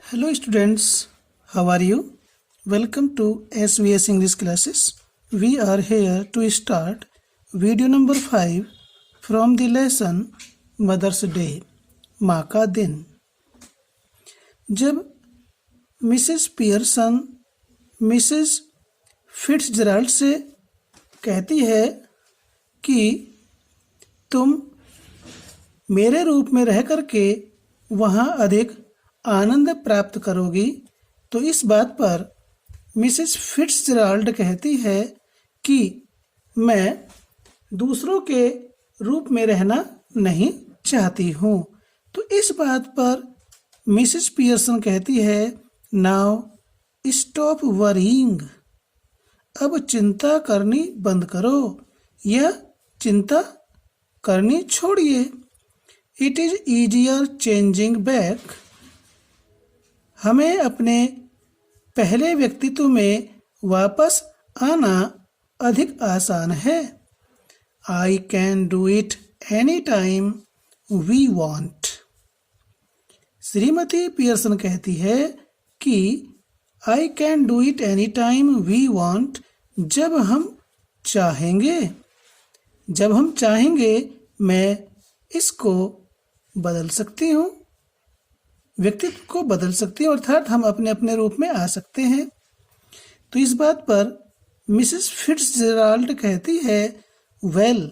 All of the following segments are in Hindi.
Hello students, how are you? Welcome to SVS English classes. We are here to start video number 5 from the lesson Mother's Day, माँ का दिन। जब मिसेस पियर्सन मिसेस फिट्जजेराल्ड से कहती है कि तुम मेरे रूप में रह करके वहाँ अधिक आनंद प्राप्त करोगी, तो इस बात पर मिसेस फिट्जजेराल्ड कहती है कि मैं दूसरों के रूप में रहना नहीं चाहती हूँ। तो इस बात पर मिसेस पियर्सन कहती है, नाउ स्टॉप वरीइंग, अब चिंता करनी बंद करो या चिंता करनी छोड़िए। It is easier changing back, हमें अपने पहले व्यक्तित्व में वापस आना अधिक आसान है। I can do it any time we want. श्रीमती पियर्सन कहती है कि I can do it any time we want, जब हम चाहेंगे मैं इसको बदल सकती हूँ, व्यक्तित्व को बदल सकती हूँ, अर्थात हम अपने अपने रूप में आ सकते हैं। तो इस बात पर मिसेस फिट्जजेराल्ड कहती है, वेल,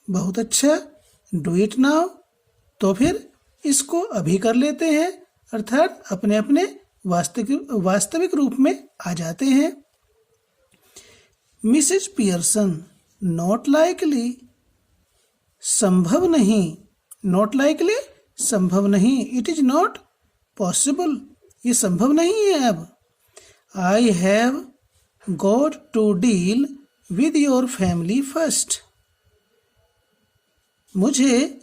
बहुत अच्छा, डू इट नाउ, तो फिर इसको अभी कर लेते हैं, अर्थात अपने अपने वास्तविक रूप में आ जाते हैं। मिसेस पियर्सन, नॉट लाइकली, संभव नहीं, नॉट लाइकली संभव नहीं, इट इज नॉट पॉसिबल, ये संभव नहीं है अब। I have got to deal with your family first, मुझे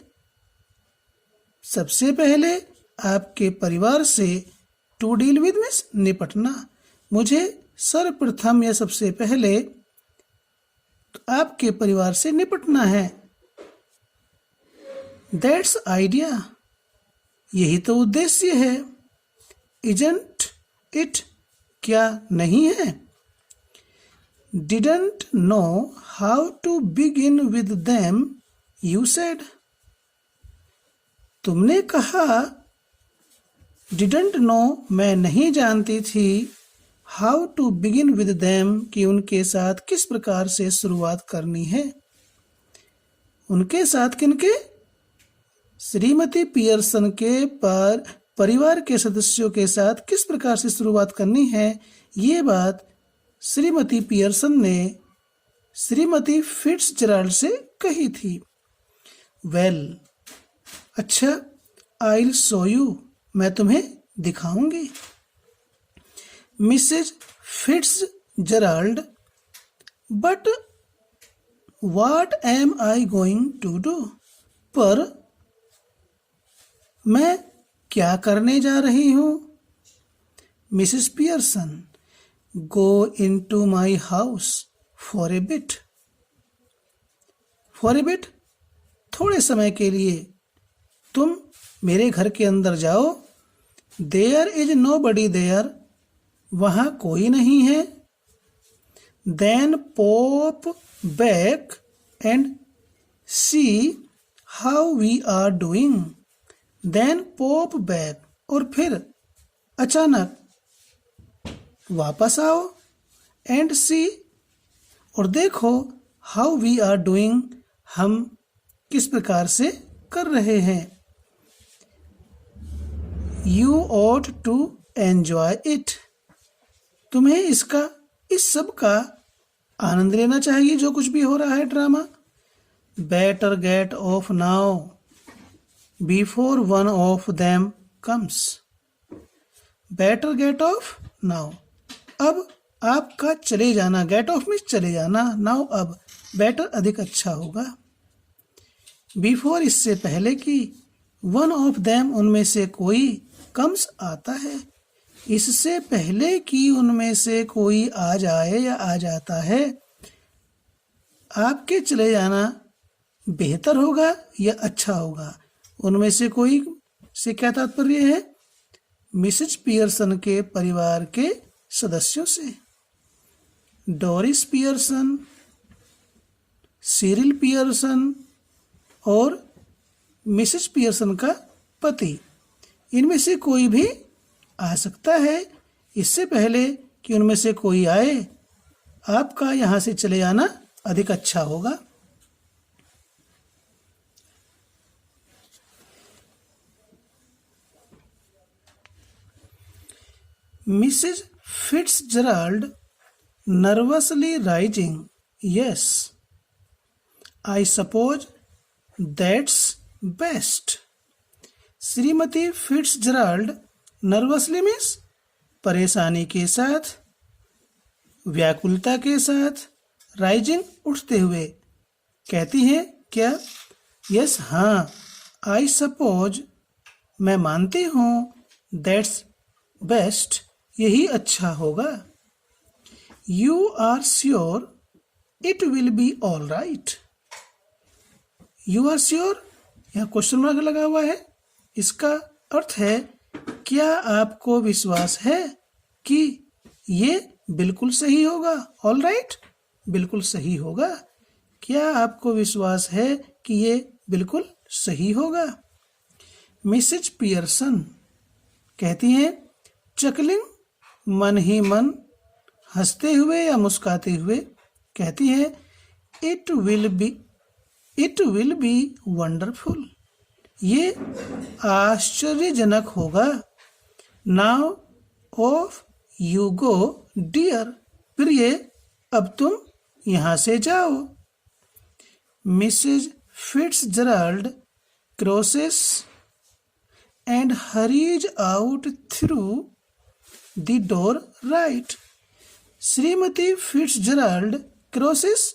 सबसे पहले आपके परिवार से, टू डील विद मीन्स निपटना, मुझे सर्वप्रथम या सबसे पहले आपके परिवार से निपटना है। दैट्स आइडिया, यही तो उद्देश्य है। इजंट इट, क्या नहीं है। Didn't know how to begin with them, you said, तुमने कहा। डिडंट नो, मैं नहीं जानती थी। How to begin with them, कि उनके साथ किस प्रकार से शुरुआत करनी है। उनके साथ किनके? श्रीमती पियर्सन के परिवार के सदस्यों के साथ किस प्रकार से शुरुआत करनी है, ये बात श्रीमती पियर्सन ने श्रीमती फिट्जजेराल्ड से कही थी। वेल, अच्छा, आइल शो यू, मैं तुम्हें दिखाऊंगी। Mrs Fitzgerald, but what am I going to do, पर मैं क्या करने जा रही हूँ। Mrs Pearson, go into my house for a bit, for a bit, थोड़े समय के लिए तुम मेरे घर के अंदर जाओ। There is nobody there, वहाँ कोई नहीं है। Then pop back and see how we are doing, then pop back, और फिर अचानक वापस आओ, एंड सी, और देखो, हाउ वी आर डूइंग, हम किस प्रकार से कर रहे हैं। You ought to enjoy it, तुम्हें इस सब का आनंद लेना चाहिए, जो कुछ भी हो रहा है drama. Better gate of now before one of them comes, better gate of now, अब आपका चले जाना, गेट ऑफ मीन्स चले जाना, नाउ अब, बेटर अधिक अच्छा होगा। बिफोर इससे पहले कि, वन ऑफ देम उनमें से कोई, कम्स आता है, इससे पहले कि उनमें से कोई आ जाए या आ जाता है, आपके चले जाना बेहतर होगा या अच्छा होगा। उनमें से कोई से क्या तात्पर्य है? मिसेज पियर्सन के परिवार के सदस्यों से। डोरिस पियर्सन, सिरिल पियर्सन और मिसेज पियर्सन का पति, इनमें से कोई भी आ सकता है। इससे पहले कि उनमें से कोई आए, आपका यहाँ से चले आना अधिक अच्छा होगा। Mrs. Fitzgerald nervously rising. Yes, I suppose that's best. Shrimati Fitzgerald nervously means परेशानी के साथ, व्याकुलता के साथ, राइजिंग उठते हुए कहती हैं क्या? यस, हाँ, आई सपोज मैं मानती हूँ, दैट्स बेस्ट यही अच्छा होगा। You are sure it will be all right. You are sure, यहाँ क्वेश्चन मार्क लगा हुआ है। इसका अर्थ है क्या आपको विश्वास है कि ये बिल्कुल सही होगा? ऑल राइट, बिल्कुल सही होगा। क्या आपको विश्वास है कि ये बिल्कुल सही होगा? मिसेज पियर्सन कहती हैं चकलिंग, मन ही मन हंसते हुए या मुस्काते हुए कहती है इट विल बी वंडरफुल। ये आश्चर्यजनक होगा। Now off you go dear, प्रिय अब तुम यहाँ से जाओ। Mrs Fitzgerald crosses and hurries out through the door right. श्रीमती फिट्जराल्ड क्रॉसेस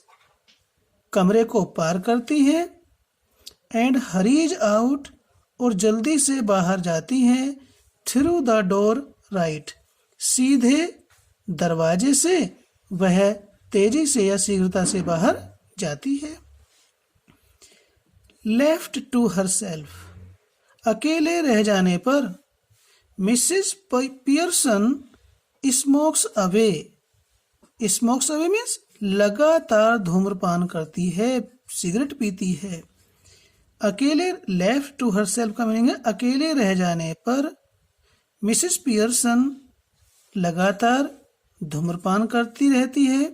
कमरे को पार करती हैं, एंड हरीज आउट और जल्दी से बाहर जाती हैं, थ्रू द डोर राइट सीधे दरवाजे से वह तेजी से या शीघ्रता से बाहर जाती है। लेफ्ट टू हरसेल्फ, अकेले रह जाने पर Mrs Pearson smokes away. Smokes away means लगातार धूम्रपान करती है, सिगरेट पीती है। अकेले, लेफ्ट टू हरसेल्फ का मीनिंग है अकेले रह जाने पर मिसेस पियर्सन लगातार धूम्रपान करती रहती है।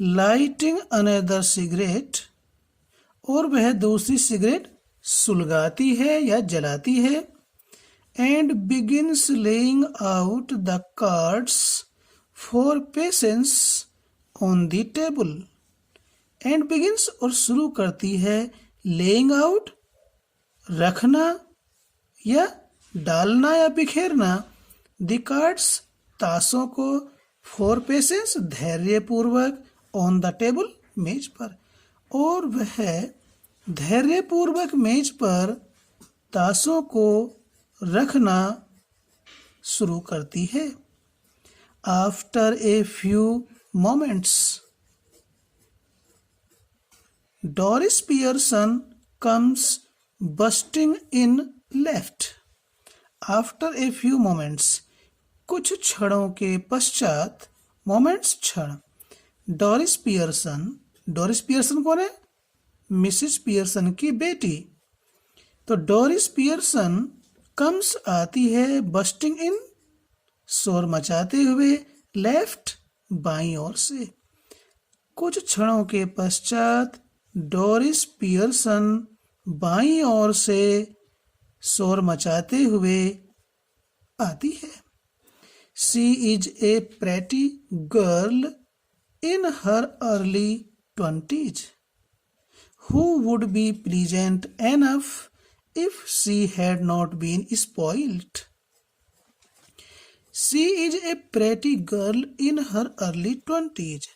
लाइटिंग अनदर सिगरेट, और वह दूसरी सिगरेट सुलगाती है या जलाती है। And begins laying out the cards for patience on the table. And begins और शुरू करती है, लेइंग आउट रखना या डालना या बिखेरना, द कार्ड्स ताशों को, फॉर पेशेंस धैर्यपूर्वक, ऑन द टेबल मेज पर, और वह धैर्यपूर्वक मेज पर ताशों को रखना शुरू करती है। After a few moments Doris Pearson comes bursting in left. After a few moments, कुछ क्षणों के पश्चात, मोमेंट्स क्षण। डोरिस पियर्सन कौन है? मिसेस पियर्सन की बेटी। तो डोरिस पियर्सन कम्स आती है, बस्टिंग इन शोर मचाते हुए, लेफ्ट बाईं ओर से। कुछ क्षणों के पश्चात डोरिस पियर्सन बाईं ओर से शोर मचाते हुए आती है। She is a pretty girl in her early 20s who would be pleasant enough if she had not been spoiled. She is a pretty girl in her early 20s.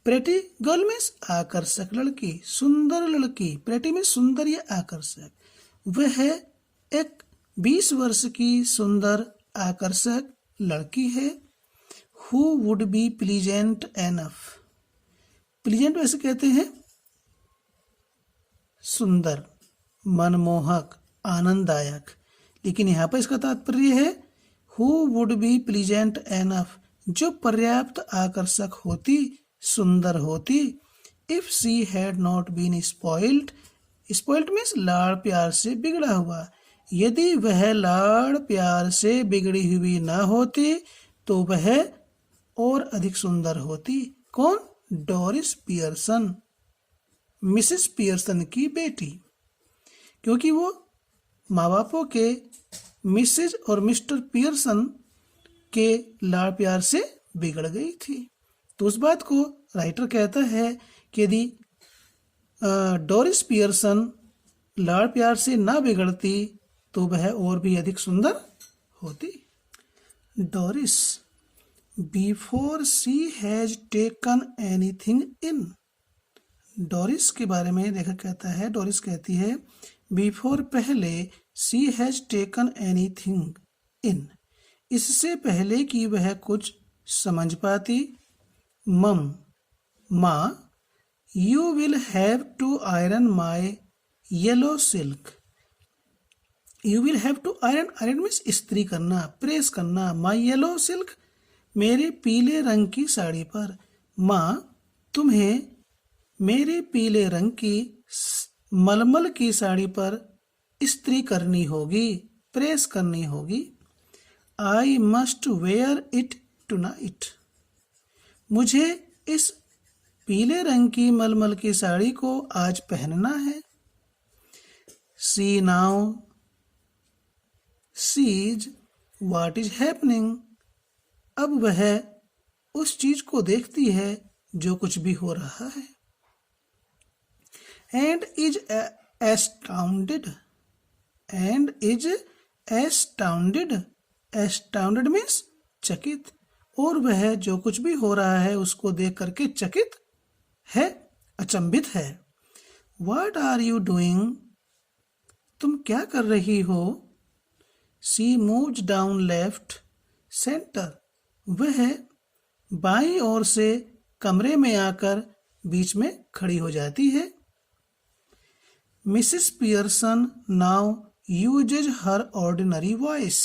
Pretty girl means आकर्षक लड़की, सुंदर लड़की। Pretty means सुंदर या आकर्षक। वह एक 20 वर्ष की सुंदर आकर्षक लड़की है। Who would be pleasant enough. Pleasant वैसे कहते हैं सुंदर, मनमोहक, आनंददायक। लेकिन यहाँ पर इसका तात्पर्य है who would be pleasant enough, जो पर्याप्त आकर्षक होती, सुंदर होती। If she had not been spoiled, spoiled means लाड़ प्यार से बिगड़ा हुआ, यदि वह लाड़ प्यार से बिगड़ी हुई ना होती तो वह और अधिक सुंदर होती। कौन? डोरिस पियर्सन, मिसेस पियर्सन की बेटी, क्योंकि वो माँ बापों के मिसेज और मिस्टर पियर्सन के लाड़ प्यार से बिगड़ गई थी। तो उस बात को राइटर कहता है कि यदि डोरिस पियर्सन लाड़ प्यार से ना बिगड़ती तो वह और भी अधिक सुंदर होती। Doris before she has taken anything in, Doris के बारे में लेखक कहता है, डोरिस कहती है बिफोर पहले, she has taken anything in, इससे पहले कि वह कुछ समझ पाती। मम, माँ, you will have to iron my yellow silk, you will have to iron, iron means इस्त्री करना, प्रेस करना, माई येलो सिल्क, मेरे पीले रंग की साड़ी पर। माँ, तुम्हें मेरे पीले रंग की मलमल की साड़ी पर इस्त्री करनी होगी, प्रेस करनी होगी। I must where it tonight, मुझे इस पीले रंग की मलमल की साड़ी को आज पहनना है। See now sees what is happening, अब वह उस चीज को देखती है जो कुछ भी हो रहा है। And is astounded, and is astounded, astounded means चकित, और वह जो कुछ भी हो रहा है उसको देख करके चकित है, अचंभित है। व्हाट आर यू डूइंग, तुम क्या कर रही हो। सी मूव्स डाउन लेफ्ट सेंटर, वह बाईं ओर से कमरे में आकर बीच में खड़ी हो जाती है। Mrs Pearson now uses her ordinary voice,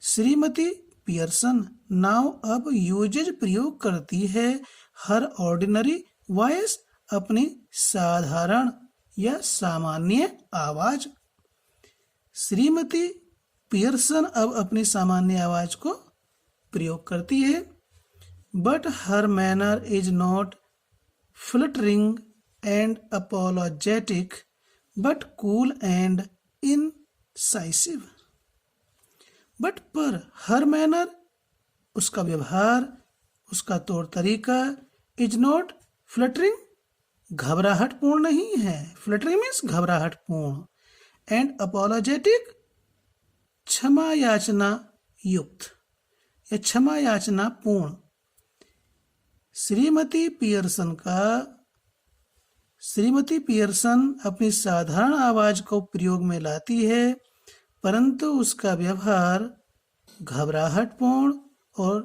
Shrimati Pearson now अब यूजेज प्रयोग करती है, हर ऑर्डिनरी वॉइस अपनी साधारण या सामान्य आवाज। श्रीमती पियर्सन अब अपनी सामान्य आवाज को प्रयोग करती है। But her manner is not fluttering and apologetic but cool and incisive, but पर हर मैनर, उसका व्यवहार, उसका तौर तरीका, इज नॉट फ्लटरिंग, घबराहट पूर्ण नहीं है, फ्लटरिंग मीन्स घबराहट पूर्ण, एंड अपोलोजेटिक, क्षमा याचना युक्त या क्षमा याचना पूर्ण। श्रीमती पियर्सन अपनी साधारण आवाज को प्रयोग में लाती है, परंतु उसका व्यवहार घबराहटपूर्ण और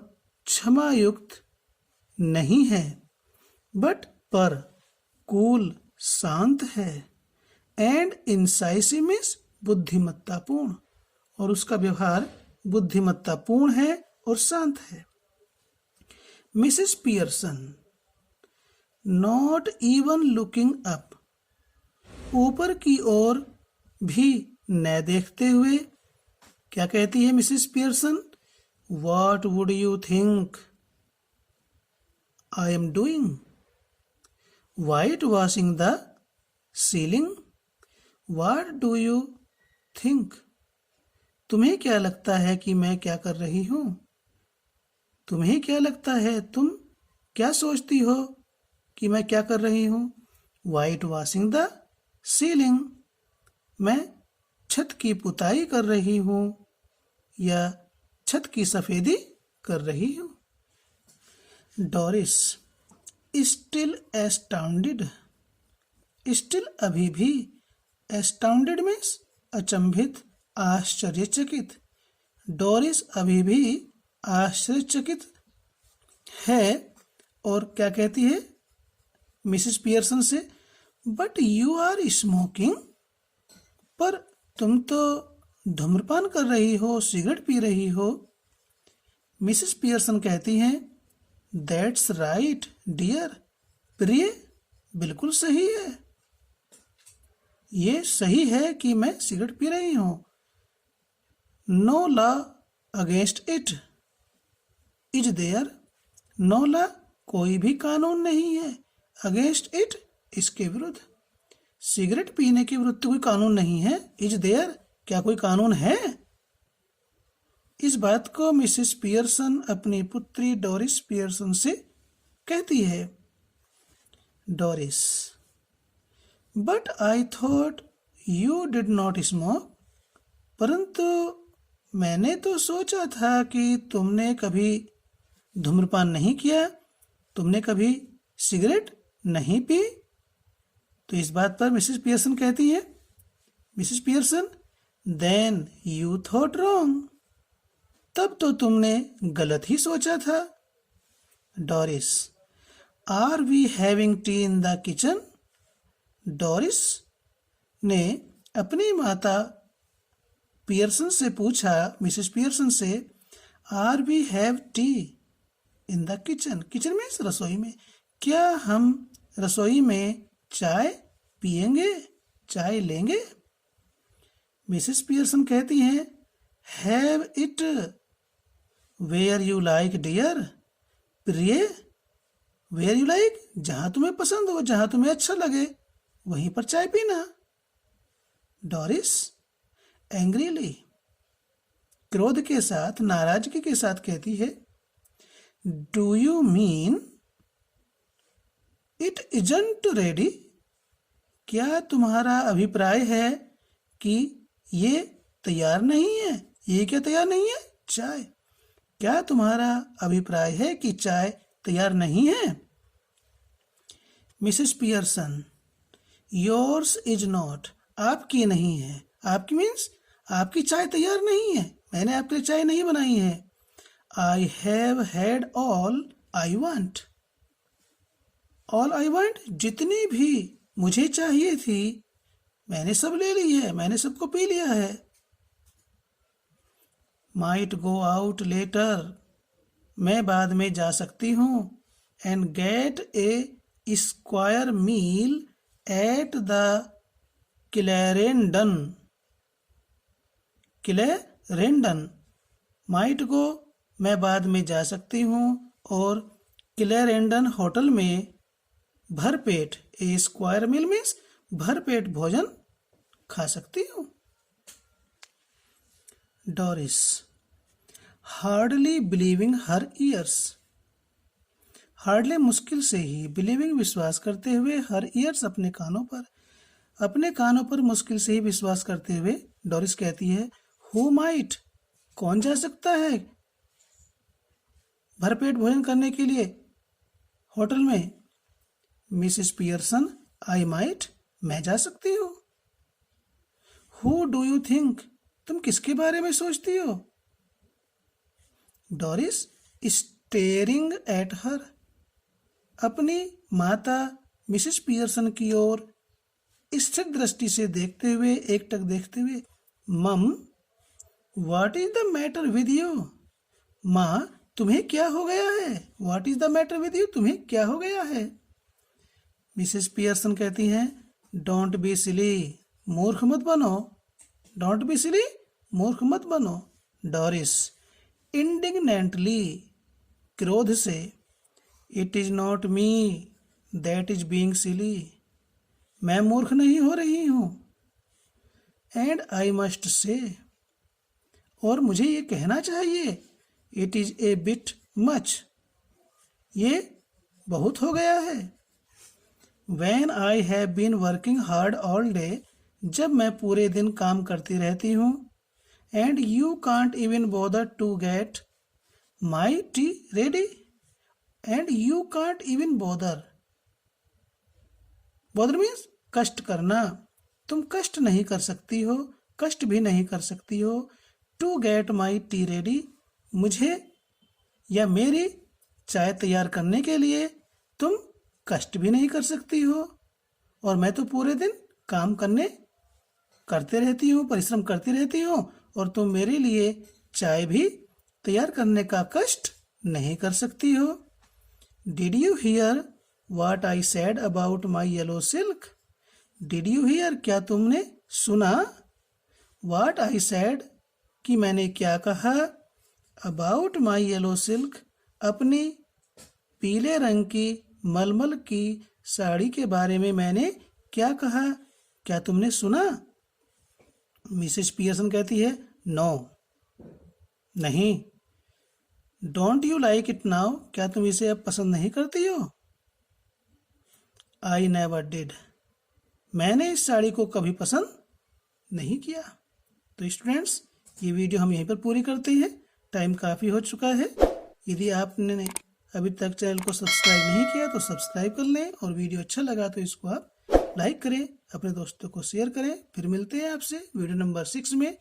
क्षमा युक्त नहीं है। बट पर कूल शांत है, एंड इनसाइसिव मीन्स बुद्धिमत्तापूर्ण, और उसका व्यवहार बुद्धिमत्तापूर्ण है और शांत है। Mrs Pearson not even looking up, ऊपर की ओर भी न देखते हुए क्या कहती है Mrs Pearson, what would you think I am doing, white washing the ceiling, what do you think, तुम्हें क्या लगता है कि मैं क्या कर रही हूं, तुम्हें क्या लगता है, तुम क्या सोचती हो कि मैं क्या कर रही हूं। वाइट वॉशिंग द सीलिंग, मैं छत की पुताई कर रही हूं या छत की सफेदी कर रही हूं। डोरिस स्टिल एस्टाउंडेड, स्टिल अभी भी, एस्टाउंडेड मीन्स अचंभित, आश्चर्यचकित। डोरिस अभी भी आश्चर्यचकित है और क्या कहती है मिसेस पियर्सन से, बट यू आर स्मोकिंग, पर तुम तो धूम्रपान कर रही हो, सिगरेट पी रही हो। मिसेस पियर्सन कहती हैं, दैट्स राइट डियर, प्रिय, बिल्कुल सही है, ये सही है कि मैं सिगरेट पी रही हूं। No law against it is there, no law, कोई भी कानून नहीं है, अगेंस्ट इट, इसके विरुद्ध। सिगरेट पीने के विरुद्ध कोई कानून नहीं है। इज देयर, क्या कोई कानून है? इस बात को मिसेस पियर्सन अपनी पुत्री डोरिस पियर्सन से कहती है। Doris, but I thought you did not smoke, परंतु मैंने तो सोचा था कि तुमने कभी धूम्रपान नहीं किया, तुमने कभी सिगरेट नहीं पी। तो इस बात पर मिसेस पियर्सन कहती है, Mrs Pearson, then you thought wrong, तब तो तुमने गलत ही सोचा था। Doris, are we having tea in the kitchen? Doris ने अपनी माता पियर्सन से पूछा, मिसेस पियर्सन से, are we have tea in the kitchen? Kitchen में, रसोई में, क्या हम रसोई में चाय पिएंगे, चाय लेंगे? मिसेस पियर्सन कहती हैं, have it where you like dear, प्रिय, वेयर यू लाइक, जहां तुम्हें पसंद हो, जहां तुम्हें अच्छा लगे, वहीं पर चाय पीना। डोरिस एंग्रीली, क्रोध के साथ, नाराजगी के साथ कहती है, do you mean it isn't ready? क्या तुम्हारा अभिप्राय है कि ये तैयार नहीं है? ये क्या तैयार नहीं है? चाय। क्या तुम्हारा अभिप्राय है कि चाय तैयार नहीं है? Mrs Pearson, yours is not, आपकी नहीं है। आपकी मीन्स आपकी चाय तैयार नहीं है, मैंने आपके लिए चाय नहीं बनाई है। I have had all I want, all I want, जितनी भी मुझे चाहिए थी मैंने सब ले ली है, मैंने सबको पी लिया है। माइट गो आउट लेटर, मैं बाद में जा सकती हूँ। And get a square meal at the Clarendon, Clarendon, might go, मैं बाद में जा सकती हूँ, और क्लैरेंडन होटल में भरपेट, ए स्क्वायर मील मीन्स भरपेट भोजन खा सकती हूँ। डोरिस, हार्डली बिलीविंग हर ईयर्स, हार्डली मुश्किल से ही, बिलीविंग विश्वास करते हुए, हर ईयर्स अपने कानों पर, अपने कानों पर मुश्किल से ही विश्वास करते हुए डोरिस कहती है, हु माइट, कौन जा सकता है भरपेट भोजन करने के लिए होटल में? मिसेस पियर्सन, आई माइट, मैं जा सकती हूँ। हु डू यू थिंक, तुम किसके बारे में सोचती हो? डोरिस स्टेरिंग एट हर, अपनी माता मिसेस पियर्सन की ओर स्थिर दृष्टि से देखते हुए, एकटक देखते हुए, मम, what is the matter with you? माँ, तुम्हें क्या हो गया है? What is the matter with you, तुम्हें क्या हो गया है? मिसेस पियर्सन कहती हैं, डोंट बी सिली, मूर्ख मत बनो। डोंट बी सिली, मूर्ख मत बनो। डोरिस इंडिग्नेंटली, क्रोध से, it is not me that is being silly, मैं मूर्ख नहीं हो रही हूँ। एंड आई मस्ट से, और मुझे ये कहना चाहिए, it is a bit much, ये बहुत हो गया है। When I have been working hard all day, जब मैं पूरे दिन काम करती रहती हूँ, and you can't even bother to get my tea ready, and you can't even bother, bother means कष्ट करना, तुम कष्ट नहीं कर सकती हो, कष्ट भी नहीं कर सकती हो, to get my tea ready, मुझे या मेरी चाय तैयार करने के लिए तुम कष्ट भी नहीं कर सकती हो, और मैं तो पूरे दिन काम करते रहती हूँ, परिश्रम करती रहती हूँ, और तुम मेरे लिए चाय भी तैयार करने का कष्ट नहीं कर सकती हो। Did you here watt I said about my yellow silk? Did you here, क्या तुमने सुना? वाट आई सेड, कि मैंने क्या कहा? अबाउट माई येलो सिल्क, अपनी पीले रंग की मलमल की साड़ी के बारे में मैंने क्या कहा? क्या तुमने सुना? मिसेस पियर्सन कहती है नो, नहीं। Don't you like it now, क्या तुम इसे अब पसंद नहीं करती हो? आई नेवर डिड, मैंने इस साड़ी को कभी पसंद नहीं किया। तो स्टूडेंट्स, ये वीडियो हम यहीं पर पूरी करते हैं, टाइम काफ़ी हो चुका है। यदि आपने अभी तक चैनल को सब्सक्राइब नहीं किया तो सब्सक्राइब कर लें, और वीडियो अच्छा लगा तो इसको आप लाइक करें, अपने दोस्तों को शेयर करें। फिर मिलते हैं आपसे वीडियो नंबर 6 में।